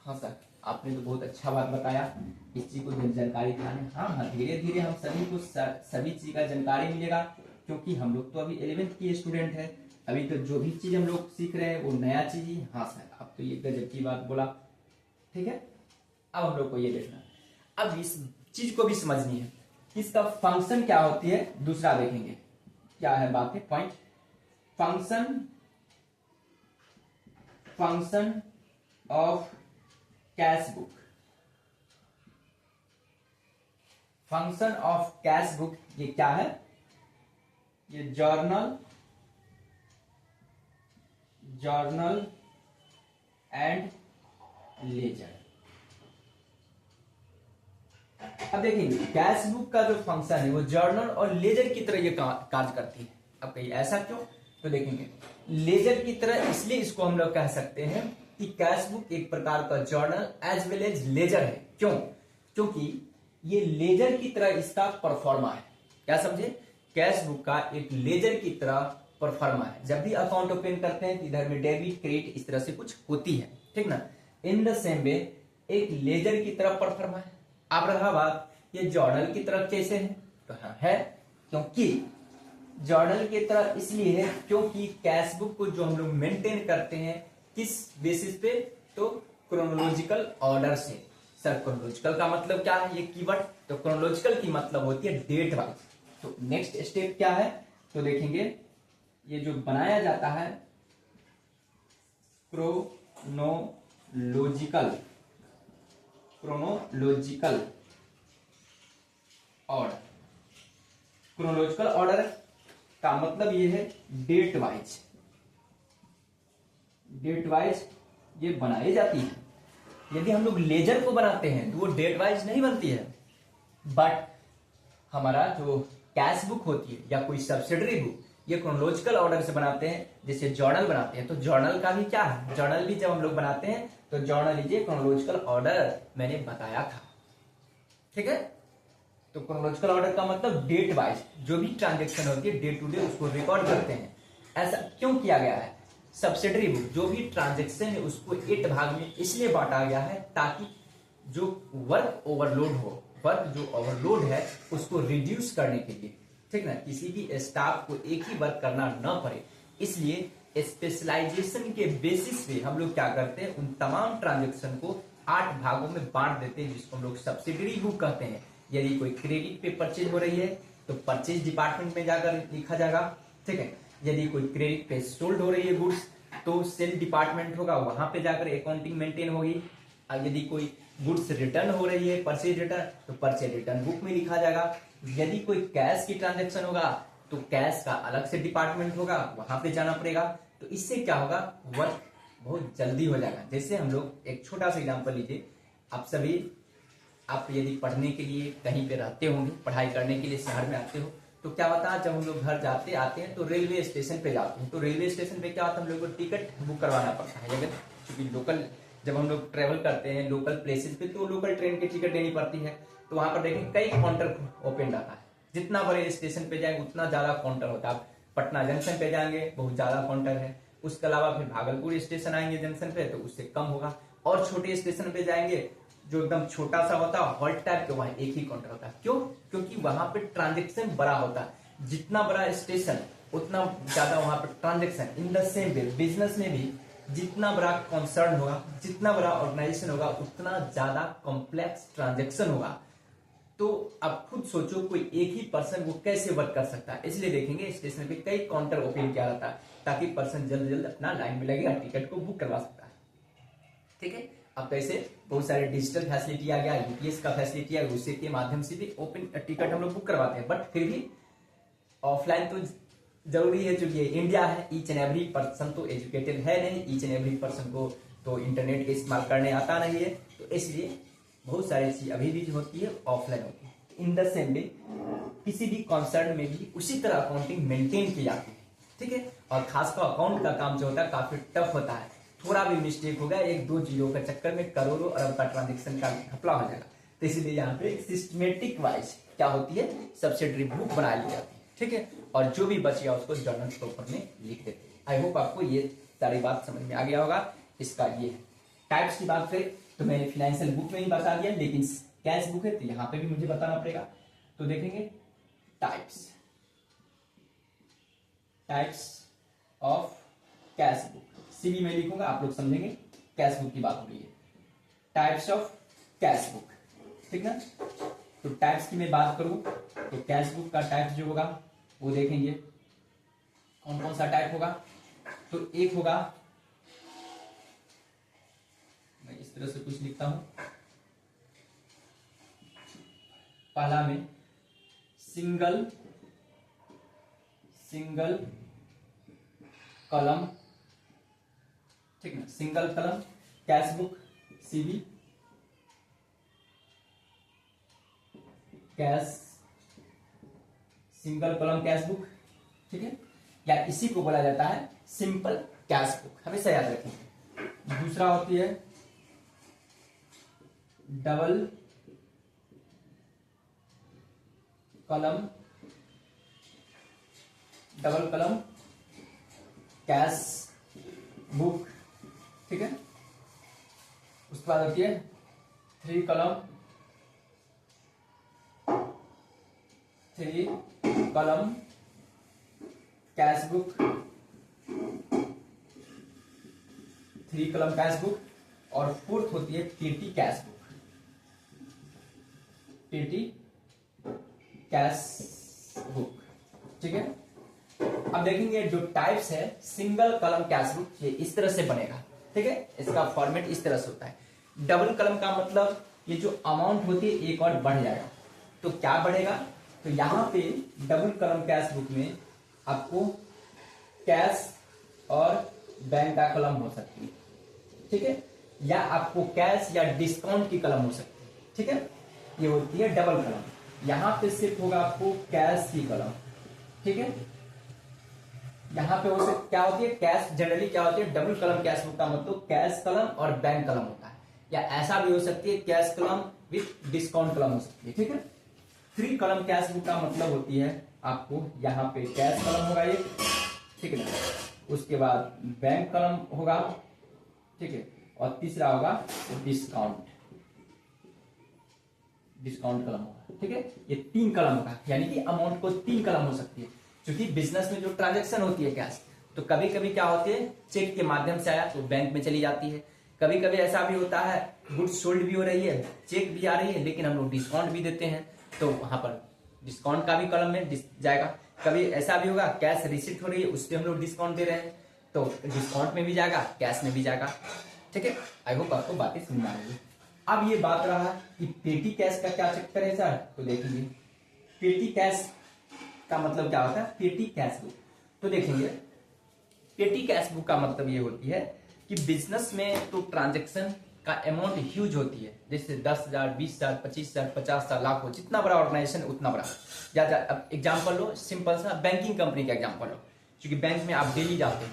A: हाँ सर आपने तो बहुत अच्छा बात बताया, इस चीज को जानकारी था। हाँ, धीरे धीरे हम सभी को सभी चीज का जानकारी मिलेगा, क्योंकि हम लोग तो अभी 11th की स्टूडेंट है, अभी तो जो भी चीज हम लोग सीख रहे हैं वो नया चीज ही। हाँ सर, अब तो ये गजब की बात बोला। ठीक है, अब हम लोग को ये देखना, अब इस चीज को भी समझनी है कि इसका फंक्शन क्या होती है। दूसरा देखेंगे क्या है बात है point, function of cash book. Function of cash book ये क्या है, ये जर्नल एंड लेजर। अब देखेंगे कैश बुक का जो फंक्शन है वो जर्नल और लेजर की तरह ये कार्य करती है। अब कहीं ऐसा क्यों, तो देखेंगे लेजर की तरह इसलिए इसको हम लोग कह सकते हैं कि कैश बुक एक प्रकार का journal as well as ledger है। क्यों, क्योंकि ये लेजर की तरह इसका परफॉर्मा है। क्या समझे, कैश बुक का एक लेजर की तरह परफॉर्मा है। जब भी अकाउंट ओपन करते हैं तो इधर में डेबिट क्रेडिट इस तरह से कुछ होती है, ठीक ना। इन द सेम वे एक लेजर की तरह परफॉर्मा है। अब रहा बात ये जर्नल की तरह कैसे है, तो हाँ है, क्योंकि जर्नल की तरह इसलिए है क्योंकि कैश बुक को जो हम लोग मेंटेन करते हैं किस बेसिस पे, तो क्रोनोलॉजिकल ऑर्डर से। सर क्रोनोलॉजिकल का मतलब क्या है, ये कीवर्ड, तो क्रोनोलॉजिकल की मतलब होती है डेट वाइज। तो नेक्स्ट स्टेप क्या है, तो देखेंगे ये जो बनाया जाता है क्रोनोलॉजिकल ऑर्डर। क्रोनोलॉजिकल ऑर्डर का मतलब ये है डेट वाइज ये बनाई जाती है। यदि हम लोग लेजर को बनाते हैं तो वो डेट वाइज नहीं बनती है, बट हमारा जो कैश बुक होती है या कोई सब्सिडरी बुक ये क्रोनोलॉजिकल ऑर्डर से बनाते हैं। जैसे जर्नल बनाते हैं तो जर्नल का भी क्या है, जर्नल भी जब हम लोग बनाते हैं तो जर्नल लीजिए क्रोनोलॉजिकल ऑर्डर मैंने बताया था। ठीक है, तो क्रोनोलॉजिकल ऑर्डर का मतलब डेट वाइज जो भी ट्रांजेक्शन होती है डे टू डे उसको रिकॉर्ड करते हैं। ऐसा क्यों किया गया है, सब्सिडरी बुक जो भी ट्रांजेक्शन है उसको 8 भाग में इसलिए बांटा गया है ताकि जो वर्क जो ओवरलोड है उसको रिड्यूस करने के लिए, ठीक ना, किसी भी स्टाफ को एक ही वर्क करना न पड़े। इसलिए स्पेशलाइजेशन के बेसिस पे हम लोग क्या करते हैं, उन तमाम ट्रांजेक्शन को 8 भागों में बांट देते हैं जिसको हम लोग सब्सिडरी बुक कहते हैं। यदि कोई क्रेडिट पे परचेज हो रही है तो परचेज डिपार्टमेंट में जाकर लिखा जाएगा, ठीक है। यदि कोई क्रेडिट पे सोल्ड हो रही है गुड्स तो सेल डिपार्टमेंट होगा, वहां पे जाकर अकाउंटिंग मेंटेन होगी। यदि कोई गुड्स रिटर्न हो रही है परचेज रिटर्न तो परचेज रिटर्न बुक में लिखा जाएगा। यदि कोई कैश की ट्रांजेक्शन होगा तो कैश का अलग से डिपार्टमेंट होगा, वहां पे जाना पड़ेगा। तो इससे क्या होगा, वर्क बहुत जल्दी हो जाएगा। जैसे हम लोग एक छोटा सा एग्जांपल लीजिए, आप यदि पढ़ने के लिए कहीं पे रहते होंगे, पढ़ाई करने के लिए शहर में आते हो, तो क्या होता है जब हम लोग घर जाते आते हैं तो रेलवे स्टेशन पे जाते हैं। तो रेलवे स्टेशन पे क्या होता है, हम लोग को टिकट बुक करवाना पड़ता है। अगर क्योंकि लोकल जब हम लोग ट्रेवल करते हैं लोकल प्लेसेस पे तो लोकल ट्रेन की टिकट लेनी पड़ती है। तो वहां पर देखें कई काउंटर ओपन रहता है। जितना बड़े स्टेशन पे जाएंगे उतना ज्यादा काउंटर होता है। पटना जंक्शन पे जाएंगे बहुत ज्यादा काउंटर है, उसके अलावा फिर भागलपुर स्टेशन आएंगे जंक्शन पे तो उससे कम होगा, और छोटे स्टेशन पे जाएंगे जो एकदम छोटा सा होता है हॉल्ट टाइप, तो वहां एक ही काउंटर होता है। क्यों, क्योंकि वहां पे ट्रांजेक्शन बड़ा होता है। जितना बड़ा स्टेशन उतना ज्यादा वहां पे transaction. In the same way business में भी जितना बड़ा कंसर्न होगा, जितना बड़ा ऑर्गेनाइजेशन होगा उतना ज्यादा कॉम्प्लेक्स ट्रांजेक्शन होगा। तो अब खुद सोचो कोई एक ही पर्सन वो कैसे वर्क कर सकता है। इसलिए देखेंगे स्टेशन पे कई काउंटर ओपन किया रहता है ताकि पर्सन जल्द जल्द अपना लाइन में लगेगा टिकट को बुक करवा सकता है। ठीक है, अब कैसे बहुत सारे डिजिटल फैसिलिटी आ गया, यूपीएस का फैसिलिटी है, उससे के माध्यम से भी ओपन टिकट हम लोग बुक करवाते हैं। बट फिर भी ऑफलाइन तो जरूरी है, चूंकि इंडिया है, ईच एंड एवरी पर्सन तो एजुकेटेड है नहीं, ईच एंड एवरी पर्सन को तो इंटरनेट का इस्तेमाल करने आता नहीं है। तो इसलिए बहुत सारी चीज अभी भी होती है ऑफलाइन होती है। इन द सेम वे किसी भी कॉन्सर्न में भी उसी तरह अकाउंटिंग मेंटेन की जाती है। ठीक है, और खासकर अकाउंट का काम जो होता है काफी टफ होता है। थोड़ा भी मिस्टेक होगा, 1-2 जीरो का चक्कर में करोड़ों अरब का ट्रांजेक्शन का घपला हो जाएगा। तो इसलिए यहाँ पे सिस्टमेटिक वाइज क्या होती है, सब्सिडरी बुक बना ली जाती है। ठीक है, और जो भी बच गया उसको जर्नल पेपर में लिख देते हैं। आई होप आपको ये सारी बात समझ में आ गया होगा। इसका ये है टाइप्स की बात करें तो मैंने फाइनेंशियल बुक में ही बता दिया, लेकिन कैश बुक है तो यहाँ पे भी मुझे बताना पड़ेगा। तो देखेंगे types. Types of cash book. CB में लिखूंगा, आप लोग समझेंगे कैश बुक की बात हो रही है। टाइप्स ऑफ कैश बुक, ठीक ना। तो टाइप्स की मैं बात करूं तो कैश बुक का टाइप जो होगा वो देखेंगे कौन कौन सा टाइप होगा। तो एक होगा, मैं इस तरह से कुछ लिखता हूं, पहला में सिंगल कलम, ठीक ना, सिंगल कलम cash book CB, cash single column cash book, ठीक है, या इसी को बोला जाता है सिंपल कैश बुक, हमेशा याद रखेंगे। दूसरा होती है डबल कलम कैश बुक, ठीक है। उसके बाद होती है 3 कलम कैश बुक, 3 कलम कैश बुक। और फोर्थ होती है पेटी कैश बुक, पेटी कैश बुक, ठीक है। अब देखेंगे जो टाइप्स है सिंगल कलम कैश बुक, ये इस तरह से बनेगा, ठीक है। इसका फॉर्मेट इस तरह से होता है। डबल कलम का मतलब ये जो अमाउंट होती है एक और बढ़ जाएगा। तो क्या बढ़ेगा, तो यहां पे डबल कलम कैश बुक में आपको कैश और बैंक का कलम हो सकती है, ठीक है, या आपको कैश या डिस्काउंट की कलम हो सकती है, ठीक है। ये होती है डबल कलम। यहां पे सिर्फ होगा आपको कैश की कलम, ठीक है। यहां पे हो सकता क्या होती है कैश, जनरली क्या होती है डबल कलम कैश बुक का मतलब कैश कलम और बैंक कलम होता है, या ऐसा भी हो सकती है कैश कलम विथ डिस्काउंट कलम हो सकती है, ठीक है। 3 कलम कैश बुक का मतलब होती है आपको यहाँ पे कैश कलम होगा एक, ठीक है ना, उसके बाद बैंक कलम होगा, ठीक है, और तीसरा होगा डिस्काउंट कलम होगा, ठीक है। ये 3 कलम होगा, यानी कि अमाउंट को 3 कलम हो सकती है। क्योंकि बिजनेस में जो ट्रांजेक्शन होती है कैश, तो कभी कभी क्या होती है चेक के माध्यम से आया तो बैंक में चली जाती है, कभी कभी ऐसा भी होता है गुड्स सोल्ड भी हो रही है, चेक भी आ रही है, लेकिन हम लोग डिस्काउंट भी देते हैं, तो वहां पर डिस्काउंट का भी कॉलम में जाएगा। कभी ऐसा भी होगा कैश रिसीट हो रही है, उस पर हम लोग डिस्काउंट दे रहे हैं, तो डिस्काउंट में भी जाएगा, कैश में भी जाएगा, ठीक है। आई होप आपको बातें समझ आ रही है। अब ये बात रहा कि पेटी कैश का क्या चक्कर है सर, तो देखेंगे पेटी कैश का मतलब क्या होता है, पेटी कैश बुक। तो देखेंगे पेटी कैश बुक का मतलब ये होती है कि बिजनेस में तो ट्रांजेक्शन का अमाउंट ह्यूज होती है, जैसे 10,000, 20,000, 25,000, 50,000, लाख हो, जितना बड़ा ऑर्गेनाइजेशन उतना बड़ा। या अब एग्जाम्पल लो, सिंपल सा बैंकिंग कंपनी का एग्जाम्पल लो, क्योंकि बैंक में आप डेली जाते हो,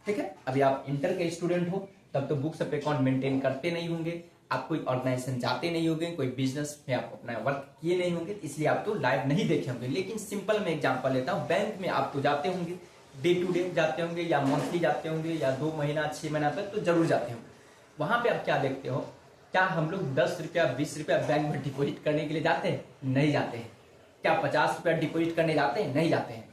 A: ठीक है। अभी आप इंटर के स्टूडेंट हो तब तो बुक्स ऑफ अकाउंट मेंटेन करते नहीं होंगे, आप कोई ऑर्गेनाइजेशन जाते नहीं होंगे, कोई बिजनेस में आप अपना वर्क किए नहीं होंगे, इसलिए आप तो लाइव नहीं देखे होंगे। लेकिन सिंपल मैं एग्जांपल लेता हूं, बैंक में आप तो जाते होंगे, डे टू डे जाते होंगे, या मंथली जाते होंगे, या 2 महीना 6 महीना तक तो जरूर जाते होंगे। वहां पे आप क्या देखते हो, क्या हम लोग 10 रुपया 20 रुपया बैंक में डिपॉजिट करने के लिए जाते हैं? नहीं जाते हैं। क्या 50 रुपया डिपॉजिट करने जाते हैं? नहीं जाते हैं।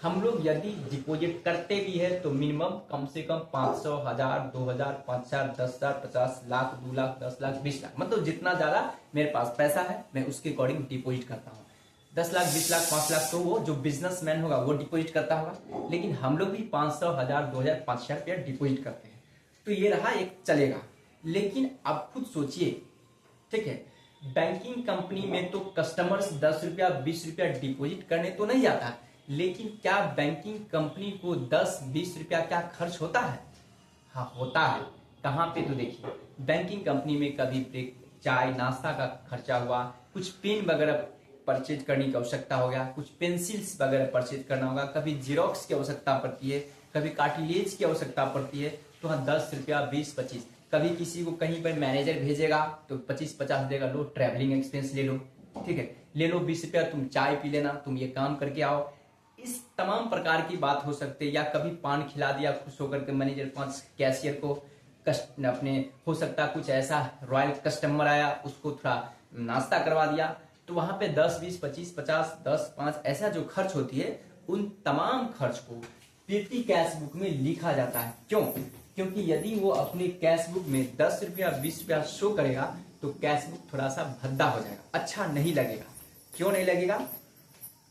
A: हम लोग यदि डिपॉजिट करते भी है तो मिनिमम कम से कम 500, 1000, 2000, 5000, 10,000, 50 लाख, 2 लाख, 10 लाख, 20 लाख, मतलब जितना ज्यादा मेरे पास पैसा है मैं उसके अकॉर्डिंग डिपॉजिट करता हूँ। 10 लाख, 20 लाख, 5 लाख तो वो जो बिजनेसमैन होगा वो डिपॉजिट करता होगा, लेकिन हम लोग भी 500, 1000, 2000, 5000 रुपया डिपॉजिट करते हैं। तो ये रहा एक चलेगा। लेकिन आप खुद सोचिए, ठीक है, बैंकिंग कंपनी में तो कस्टमर्स 10 रुपया 20 रुपया डिपॉजिट करने तो नहीं जाता, लेकिन क्या बैंकिंग कंपनी को 10-20 रुपया क्या खर्च होता है? हाँ होता है। कहाँ पे? तो देखिए बैंकिंग कंपनी में कभी ब्रेक, चाय नाश्ता का खर्चा हुआ, कुछ पेन वगैरह परचेज करने की आवश्यकता हो गया, कुछ पेंसिल्स वगैरह परचेज करना होगा, कभी जीरोक्स की आवश्यकता पड़ती है, कभी कार्टिलेज की आवश्यकता पड़ती है, तो हाँ 10 रुपया 20-25। कभी किसी को कहीं पर मैनेजर भेजेगा तो 25-50 देगा, लो ट्रैवलिंग एक्सपेंस ले लो, ठीक है, ले लो 20 रुपया, तुम चाय पी लेना, तुम ये काम करके आओ। इस तमाम प्रकार की बात हो सकती है। या कभी पान खिला दिया खुश होकर के मैनेजर 5 कैशियर को, अपने हो सकता है कुछ ऐसा रॉयल कस्टमर आया उसको थोड़ा नाश्ता करवा दिया, तो वहां पे 10, 20, 25, 50, 10, 5 ऐसा जो खर्च होती है, उन तमाम खर्च को पेटी कैश बुक में लिखा जाता है। क्यों? क्योंकि यदि वो अपने कैश बुक में 10 रुपया 20 रुपया शो करेगा तो कैश बुक थोड़ा सा भद्दा हो जाएगा, अच्छा नहीं लगेगा। क्यों नहीं लगेगा?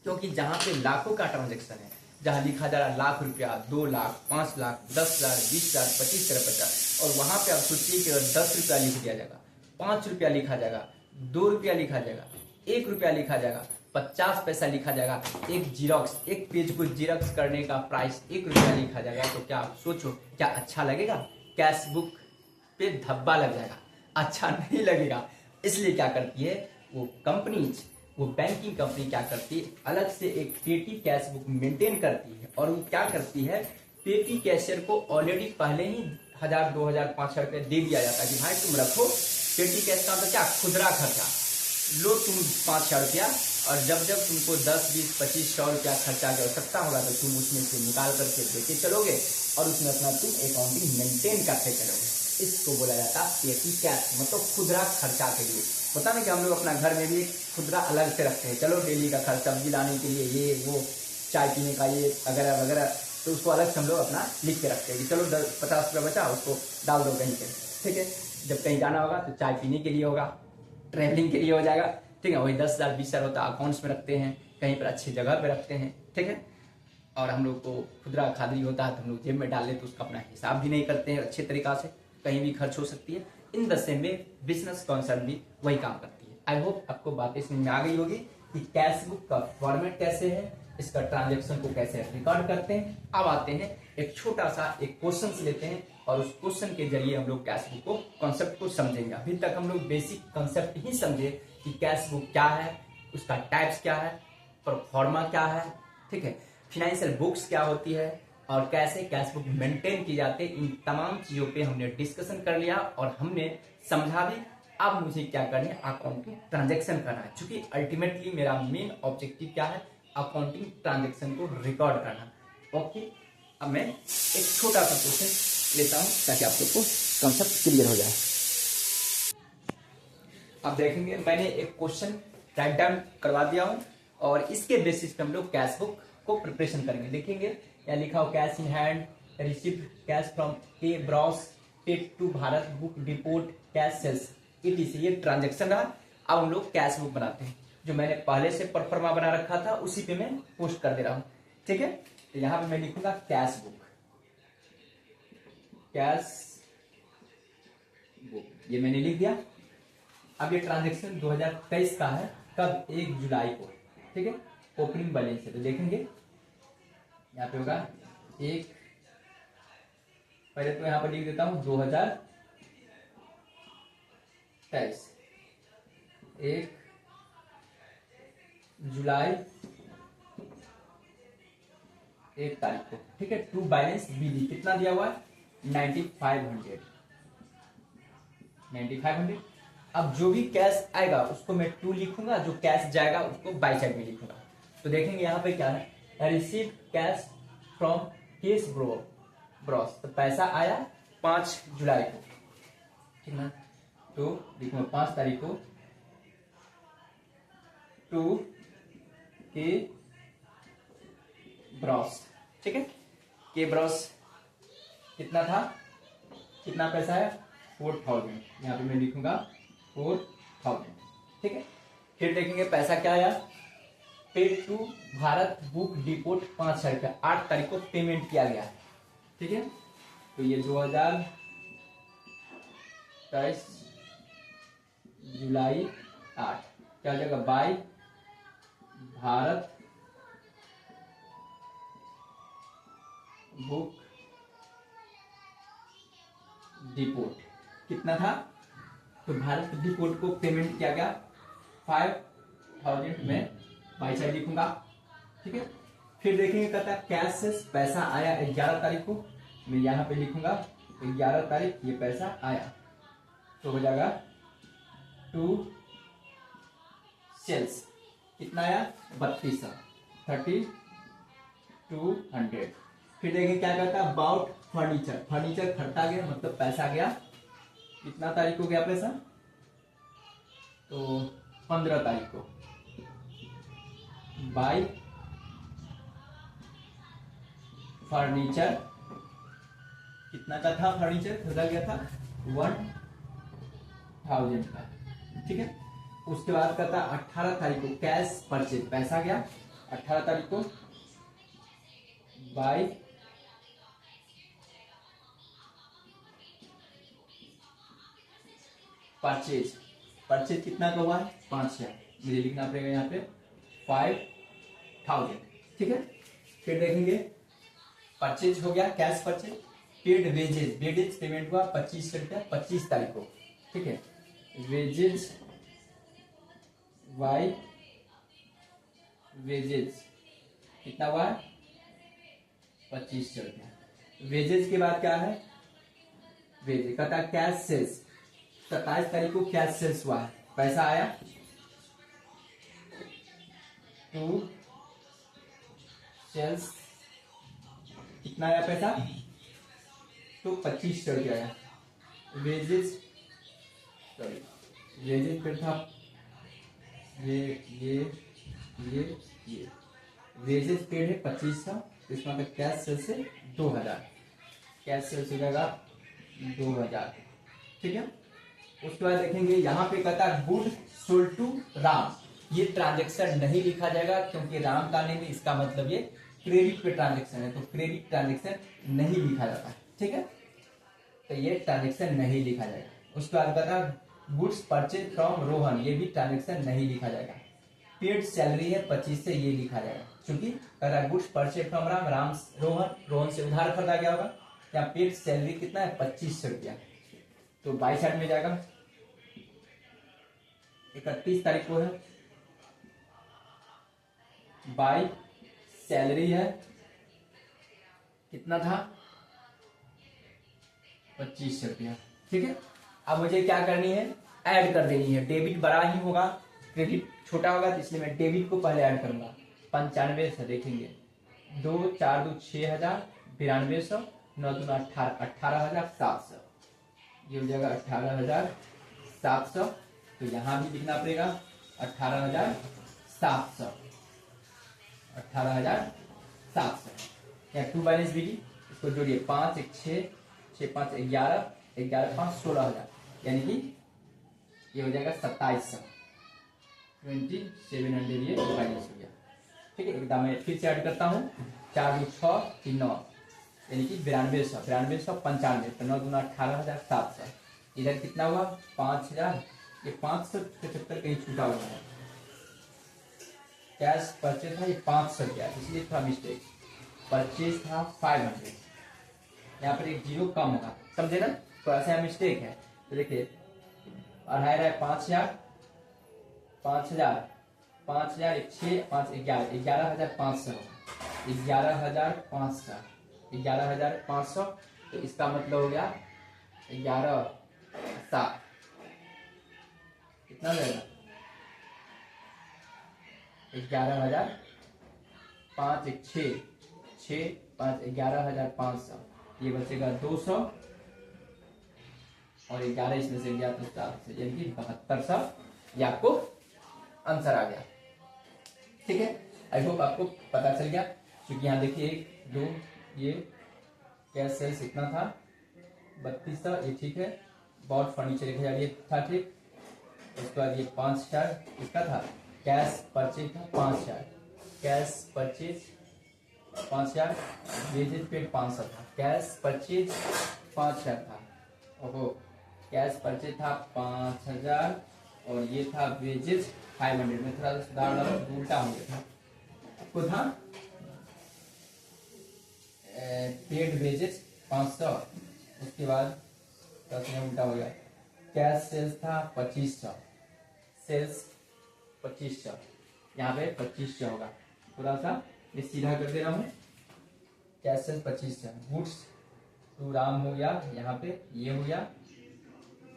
A: क्योंकि जहां पे लाखों का ट्रांजेक्शन है, जहां लिखा जा रहा है लाख रुपया, 2 लाख, 5 लाख, 10,000, 20,000, 25,000, 50, और वहां पे आप सोचिए कि अगर 10 रुपया लिख दिया जाएगा, 5 रुपया लिखा जाएगा, 2 रुपया लिखा जाएगा, 1 रुपया लिखा जाएगा, 50 पैसा लिखा जाएगा, एक जीरोक्स, एक पेज को जीरोक्स करने का प्राइस 1 रुपया लिखा जाएगा, तो क्या आप सोचो क्या अच्छा लगेगा? कैश बुक पे धब्बा लग जाएगा, अच्छा नहीं लगेगा। इसलिए क्या करती है वो कंपनीज, वो बैंकिंग कंपनी क्या करती है, अलग से एक पेटी कैश बुक मेंटेन करती है, और वो क्या करती है, पेटी कैशियर को ऑलरेडी पहले ही 1,000, 2,000, 5,000 रुपये दे दिया जाता है कि भाई तुम रखो, पेटी कैश का तो क्या खुदरा खर्चा, लो तुम 5,000 रुपया, और जब जब तुमको 10, 20, 25, 100 रुपया खर्चा की आवश्यकता होगा तो तुम उसमें से निकाल करके देके चलोगे, और उसमें अपना तुम अकाउंटिंग मेंटेन करते चलोगे। इसको बोला जाता है पेटी कैश, मतलब खुदरा खर्चा के लिए। पता नहीं कि हम लोग अपना घर में भी खुदरा अलग से रखते हैं, चलो डेली का खर्च, सब्जी लाने के लिए ये वो, चाय पीने का ये वगैरह वगैरह, तो उसको अलग से हम लोग अपना लिख के रखते हैं कि चलो 50 रुपया बचा, उसको डाल दो कहीं पे, ठीक है। जब कहीं जाना होगा तो चाय पीने के लिए होगा, ट्रैवलिंग के लिए हो जाएगा, ठीक है। वही 10,000 20,000 होता है, अकाउंट्स में रखते हैं, कहीं पर अच्छी जगह पे रखते हैं, ठीक है। और हम लोग को खुदरा खादरी होता है तो हम लोग जेब में डाल लेते, तो उसका अपना हिसाब भी नहीं करते हैं अच्छे तरीका से, कहीं भी खर्च हो सकती है। In the same way business concern भी वही काम करती है। आई होप आपको बातें समझ में आ गई होगी कि कैश बुक का फॉर्मेट कैसे है, इसका ट्रांजेक्शन को कैसे रिकॉर्ड करते हैं। अब आते हैं एक छोटा सा एक क्वेश्चन लेते हैं, और उस क्वेश्चन के जरिए हम लोग कैश बुक को कॉन्सेप्ट को समझेंगे। अभी तक हम लोग बेसिक कॉन्सेप्ट ही समझे कि कैश बुक क्या है, उसका टाइप्स क्या है, परफॉर्मा क्या है, ठीक है, फाइनेंशियल बुक्स क्या होती है, और कैसे कैश बुक मेंटेन की जाती है। इन तमाम चीजों पे हमने डिस्कशन कर लिया और हमने समझा भी। अब मुझे क्या करना है, अकाउंटिंग ट्रांजेक्शन करना है, क्योंकि अल्टीमेटली मेरा मेन ऑब्जेक्टिव क्या है, अकाउंटिंग ट्रांजेक्शन को रिकॉर्ड करना। ओके, अब मैं एक छोटा सा क्वेश्चन लेता हूं ताकि आप लोग को कॉन्सेप्ट क्लियर हो जाए। अब देखेंगे मैंने एक क्वेश्चन राइट डाउन करवा दिया हूं, और इसके बेसिस पे हम लोग कैश बुक को प्रिपरेशन करेंगे। देखेंगे यहाँ लिखा हो cash in hand, received cash from K bros, paid to Bharat book depot cash sales, etc. ये ट्रांजेक्शन रहा। अब हम लोग कैश बुक बनाते हैं, जो मैंने पहले से परफॉर्मा बना रखा था उसी पे मैं पोस्ट कर दे रहा हूँ, ठीक है। तो यहाँ पे मैं लिखूंगा कैश बुक, कैश बुक, ये मैंने लिख दिया। अब ये ट्रांजेक्शन 2023 का है, कब, 1 जुलाई को, ठीक है। ओपनिंग बैलेंस है तो देखेंगे यहाँ पे होगा 1, पहले तो यहाँ पर लिख देता हूं 2023, 1 जुलाई 1 तारीख को, ठीक है। टू बैलेंस बीडी कितना दिया हुआ है, 9500। अब जो भी कैश आएगा उसको मैं 2 लिखूंगा, जो कैश जाएगा उसको बाई साइड में लिखूंगा। तो देखेंगे यहाँ पे क्या है, receive cash from case Bros, तो पैसा आया 5 जुलाई को, ठीक है। तो लिखूंगा 5 तारीख को, टू के ब्रॉस, ठीक है। के ब्रॉस कितना था, कितना पैसा है, 4,000। यहाँ पे मैं लिखूंगा 4,000, ठीक है। फिर देखेंगे पैसा क्या आया, paid to Bharat book depot 5,000 रुपया, 8 तारीख को पेमेंट किया गया है, ठीक है। तो ये 2023 जुलाई 8 क्या हो जाएगा, बाई भारत बुक डिपोट कितना था, तो भारत डिपोट को पेमेंट किया गया 5,000 में बाई साइड लिखूंगा, ठीक है। फिर देखेंगे कहता है कैश से पैसा आया 11 तारीख को, मैं यहां पे लिखूंगा 11 तारीख ये पैसा आया, तो हो जाएगा टू सेल्स कितना आया, 3200। फिर देखेंगे क्या कहता है अबाउट फर्नीचर खरीदा गया, मतलब पैसा गया कितना तारीख को गया पैसा, तो 15 तारीख को, बाई फर्नीचर कितना का था, फर्नीचर खरीदा गया था 1000 का, ठीक है। उसके बाद कहता 18 तारीख को कैश परचेज, पैसा गया 18 तारीख को बाय परचेज, परचेज कितना का हुआ है 5000, मुझे लिखना पड़ेगा यहाँ पे 5000, ठीक है। फिर देखेंगे परचेज हो गया cash purchase. Paid wages, wages payment हुआ 25 रुपया 25 तारीख को, ठीक है। वेजेज वाई वेजेज कितना हुआ है 25 रुपया। वेजेज के बाद क्या है, वेजेज कहता है कैश सेल्स, 27 तारीख को कैश सेल्स हुआ है, पैसा आया टू सेल्स, कितना आया पैसा तो 25 रुपया आया। वेजेज सॉरी वेजेज पे था ये वेजेज पेड है 2500, इसमें अगर कैश सेल से 2000, कैश सेल से जाएगा 2000, ठीक है। उसके बाद देखेंगे यहाँ पे कहता है गुड सोल्ड टू राम, ये ट्रांजेक्शन नहीं लिखा जाएगा क्योंकि राम का नेम, इसका मतलब ये क्रेडिट पे ट्रांजेक्शन है, तो क्रेडिट ट्रांजेक्शन नहीं लिखा जाता है, ठीक है। तो ये ट्रांजेक्शन नहीं लिखा जाएगा। उसके बाद कहता गुड्स परचेज फ्रॉम रोहन, ये भी ट्रांजेक्शन नहीं लिखा जाएगा। पेड सैलरी है 25 से, ये लिखा जाएगा क्योंकि कहता goods purchase from Ram, Ram Rohan से उधार खरीदा गया होगा। यहाँ पेड सैलरी कितना है 25 रुपया, तो बाई साइड में जाएगा। 31 तारीख को है बाई सैलरी है कितना था 25 रुपया, ठीक है। अब मुझे क्या करनी है, ऐड कर देनी है। डेबिट बड़ा ही होगा, क्रेडिट छोटा होगा, तो इसलिए मैं डेबिट को पहले ऐड करूंगा। 95 से देखेंगे 2 4 2 6000, 9200, 9 2 18, 18700, ये हो जाएगा 18700। तो यहाँ भी लिखना पड़ेगा 18700, 18700। या टू बैलेंस बिकी, इसको जोड़िए 5 1 6 6 5 11 11 5 16000, यानी कि ये हो जाएगा 2700, 2700, ये बैलेंस हो गया, ठीक है। एकदम मैं फिर से ऐड करता हूँ 4 2 6 3 9, यानी कि 9200, 9295, तो 9 2 18700। इधर कितना हुआ 5000, ये 575 कहीं छूटा हुआ है, कैश परचेज था ये 500 रुपया, इसलिए थोड़ा मिस्टेक, परचेज था 500, यहाँ पर एक जीरो कम होगा, समझे ना, थोड़ा सा मिस्टेक है। तो देखिए अढ़ाई रहा है 5000, 5000 5000 1 6 5 11, 11500, 11500, 11500, तो इसका मतलब हो गया 11 7, कितना रहेगा 11000, 5 1 6 6 5 11500, ये बचेगा 200 और 11 इसमें से गया तो 700, यानी कि 7200, ये आपको आंसर आ गया, ठीक है। आई होप आपको पता चल गया, क्योंकि यहाँ देखिए 1 2 ये कैश सेल्स इतना था 3200, ये ठीक है। बॉट फर्नीचर 1000 ये था, ठीक। उसके बाद ये 5000 इसका था, कैश परचेज था 5000, कैश परचेज 5000, वेजेज पेड 500 था, कैश परचेज 5000 था, ओहो कैश परचेज था 5000 और ये था वेजेज 500 में थोड़ा सा सुधार डाला, उल्टा हो गया था, आपको था पेड वेजेज 500, उसके बाद उल्टा हो गया, कैश सेल्स था 2500, सेल्स 2500, यहाँ पे 2500 होगा, थोड़ा सा ये सीधा कर दे रहा हूँ, cash sales 2500, goods to Ram हो गया, यहाँ पे ये हो गया,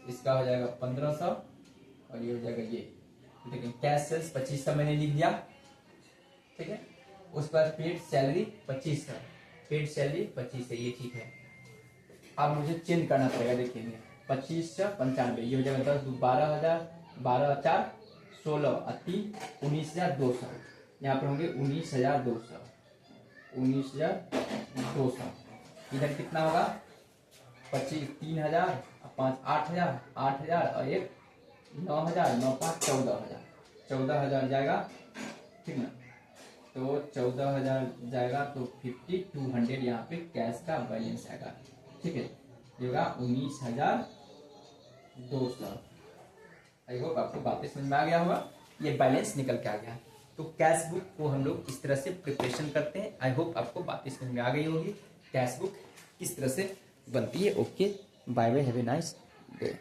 A: इसका हो जाएगा 1500 और ये हो जाएगा ये, देखिए कैश सेल्स 2500 मैंने लिख दिया, ठीक है। उस पर पेड सैलरी 2500, पेड सैलरी 2500, ये ठीक है। अब मुझे चेंज करना पड़ेगा, देखिए 2595, ये हो जाएगा 10 12000, 12 4 16 3 19200, यहाँ पर होंगे 19200, 19,200। इधर कितना होगा 25, 3,000, 5, 8,000, 8,000 और एक 9,000, 9, 5, 14,000, 14,000 जाएगा, ठीक ना। तो 14,000 जाएगा तो 5,200 यहाँ पे कैश का बैलेंस आएगा, ठीक है। ये होगा 19,200। आई होप आपको बातें समझ में आ गया होगा, ये बैलेंस निकल के आ गया। तो कैश बुक को हम लोग इस तरह से प्रिपरेशन करते हैं। आई होप आपको बातें समझ में आ गई होगी कैश बुक किस तरह से बनती है। Okay, bye bye, have a nice day.